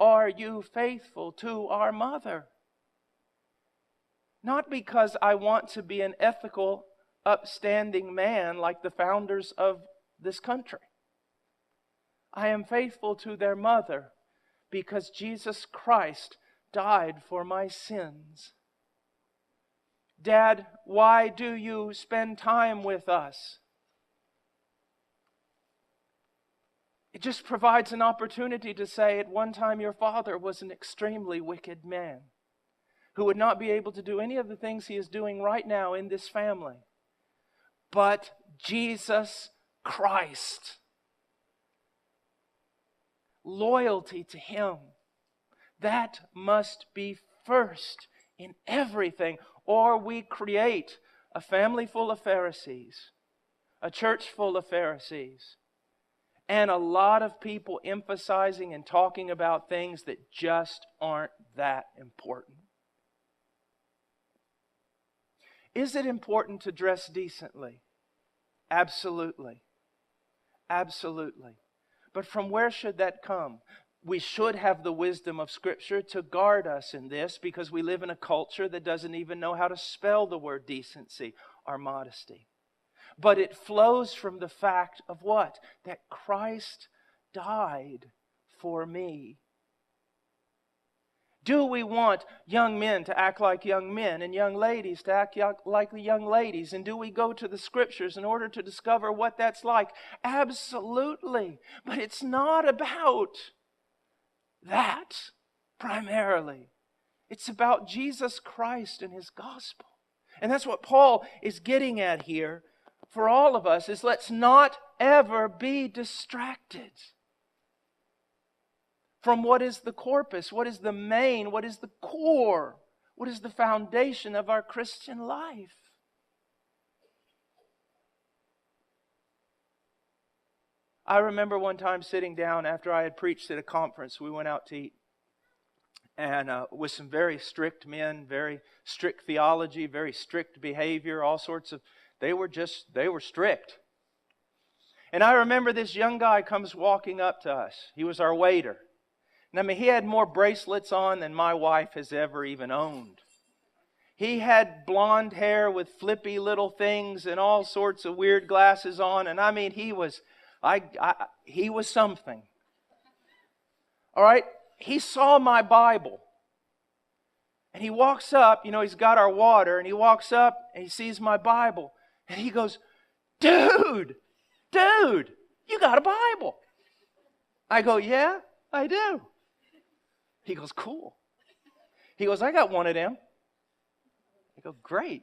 are you faithful to our mother? Not because I want to be an ethical, upstanding man like the founders of this country. I am faithful to their mother because Jesus Christ died for my sins. Dad, why do you spend time with us? It just provides an opportunity to say, at one time your father was an extremely wicked man who would not be able to do any of the things he is doing right now in this family. But Jesus Christ, loyalty to Him, that must be first in everything, or we create a family full of Pharisees, a church full of Pharisees, and a lot of people emphasizing and talking about things that just aren't that important. Is it important to dress decently? Absolutely. Absolutely. But from where should that come? We should have the wisdom of Scripture to guard us in this, because we live in a culture that doesn't even know how to spell the word decency or modesty. But it flows from the fact of what? That Christ died for me. Do we want young men to act like young men and young ladies to act like young ladies? And do we go to the Scriptures in order to discover what that's like? Absolutely. But it's not about that primarily. It's about Jesus Christ and His gospel. And that's what Paul is getting at here for all of us, is let's not ever be distracted from what is the corpus, what is the main, what is the core, what is the foundation of our Christian life. I remember one time sitting down after I had preached at a conference. We went out to eat, and with some very strict men, very strict theology, very strict behavior, all sorts of, they were strict. And I remember this young guy comes walking up to us. He was our waiter. And I mean, he had more bracelets on than my wife has ever even owned. He had blonde hair with flippy little things and all sorts of weird glasses on. And I mean, he was something. All right? He saw my Bible. And he walks up, he's got our water, and he walks up and he sees my Bible. And he goes, Dude, you got a Bible. I go, yeah, I do. He goes, cool. He goes, I got one of them. I go, great.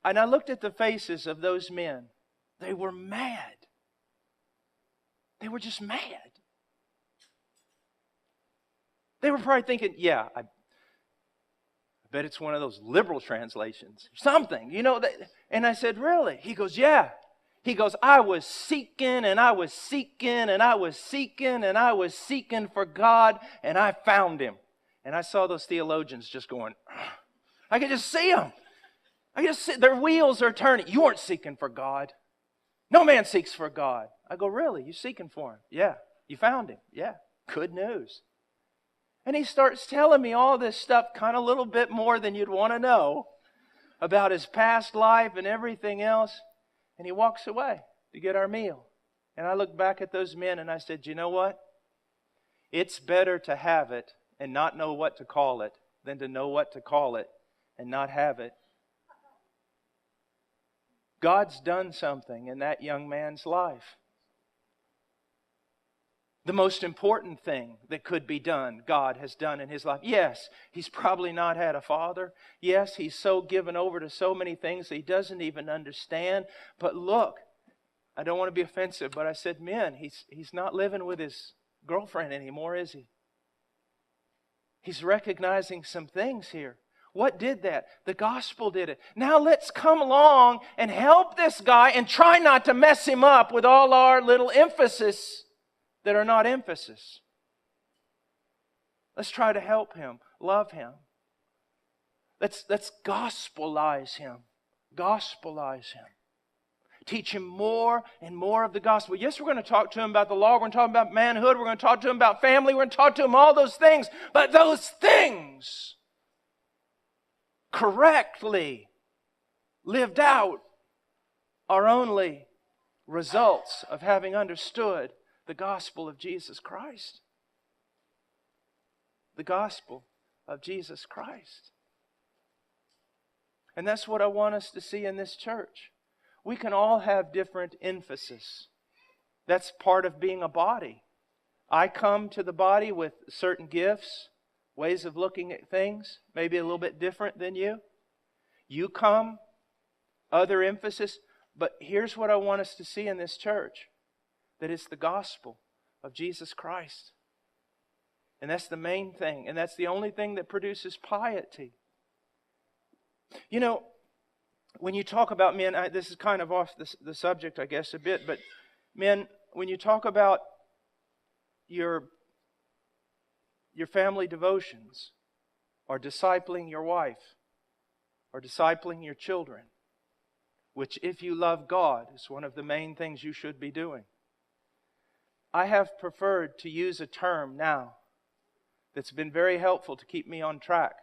And I looked at the faces of those men. They were mad. They were just mad. They were probably thinking, yeah, I bet it's one of those liberal translations. Something, And I said, really? He goes, yeah. He goes, I was seeking and I was seeking and I was seeking and I was seeking for God, and I found Him. And I saw those theologians just going, I could just see them. I could just see their wheels are turning. You weren't seeking for God. No man seeks for God. I go, really? You seeking for Him? Yeah. You found Him? Yeah. Good news. And he starts telling me all this stuff, kind of a little bit more than you'd want to know, about his past life and everything else. And he walks away to get our meal. And I looked back at those men and I said, you know what? It's better to have it and not know what to call it than to know what to call it and not have it. God's done something in that young man's life. The most important thing that could be done, God has done in his life. Yes, he's probably not had a father. Yes, he's so given over to so many things that he doesn't even understand. But look, I don't want to be offensive, but I said, men, he's not living with his girlfriend anymore, is he? He's recognizing some things here. What did that? The gospel did it. Now let's come along and help this guy and try not to mess him up with all our little emphasis that are not emphasis. Let's try to help him, love him. Let's gospelize him. Gospelize him. Teach him more and more of the gospel. Yes, we're going to talk to him about the law. We're going to talk about manhood. We're going to talk to him about family. We're going to talk to him all those things. But those things, correctly lived out, are only results of having understood the gospel of Jesus Christ. The gospel of Jesus Christ. And that's what I want us to see in this church. We can all have different emphasis. That's part of being a body. I come to the body with certain gifts, ways of looking at things, maybe a little bit different than you. You come, other emphasis. But here's what I want us to see in this church. That it's the gospel of Jesus Christ. And that's the main thing. And that's the only thing that produces piety. You know, when you talk about men, this is kind of off the subject, I guess, a bit. But men, when you talk about your family devotions, or discipling your wife, or discipling your children, which if you love God is one of the main things you should be doing. I have preferred to use a term now that's been very helpful to keep me on track.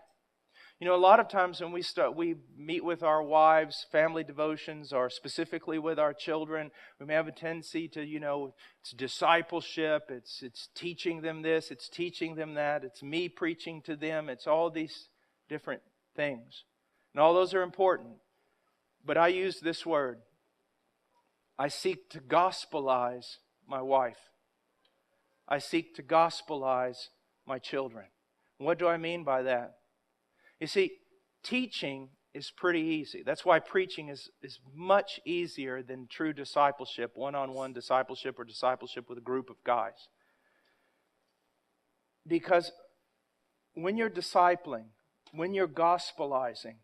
You know, a lot of times when we meet with our wives, family devotions, or specifically with our children, we may have a tendency to, it's discipleship, it's teaching them this, it's teaching them that, it's me preaching to them, it's all these different things. And all those are important. But I use this word. I seek to gospelize my wife. I seek to gospelize my children. What do I mean by that? You see, teaching is pretty easy. That's why preaching is much easier than true discipleship, one-on-one discipleship or discipleship with a group of guys. Because when you're discipling, when you're gospelizing,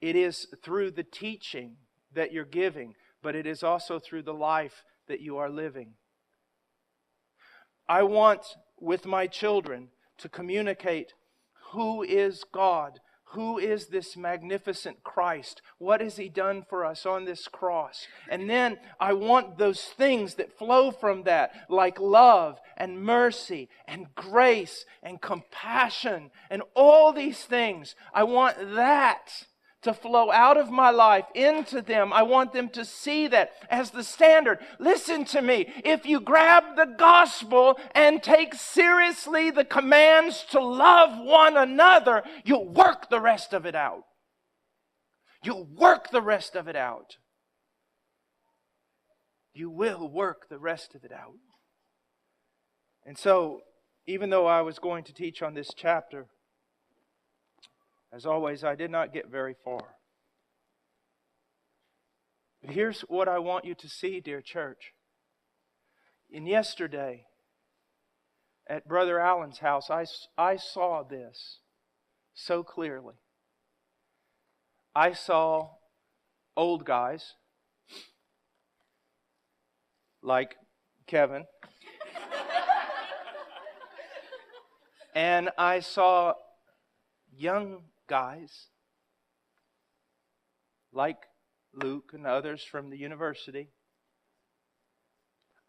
it is through the teaching that you're giving, but it is also through the life that you are living. I want, with my children, to communicate who is God. Who is this magnificent Christ? What has He done for us on this cross? And then I want those things that flow from that, like love and mercy and grace and compassion and all these things. I want that to flow out of my life into them. I want them to see that as the standard. Listen to me. If you grab the gospel and take seriously the commands to love one another, you'll work the rest of it out. You'll work the rest of it out. You will work the rest of it out. And so, even though I was going to teach on this chapter, as always, I did not get very far. But here's what I want you to see, dear church. And yesterday, at Brother Allen's house, I saw this so clearly. I saw old guys like Kevin. And I saw young guys like Luke and others from the university.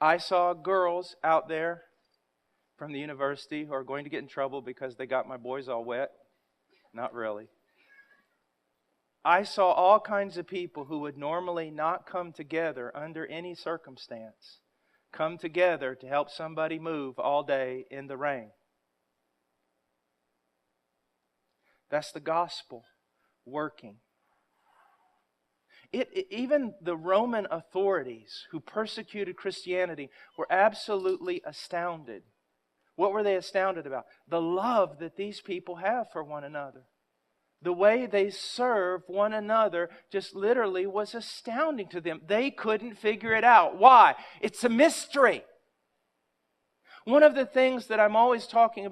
I saw girls out there from the university who are going to get in trouble because they got my boys all wet. Not really. I saw all kinds of people who would normally not come together under any circumstance, come together to help somebody move all day in the rain. That's the gospel working. Even the Roman authorities who persecuted Christianity were absolutely astounded. What were they astounded about? The love that these people have for one another. The way they serve one another just literally was astounding to them. They couldn't figure it out. Why? It's a mystery. One of the things that I'm always talking about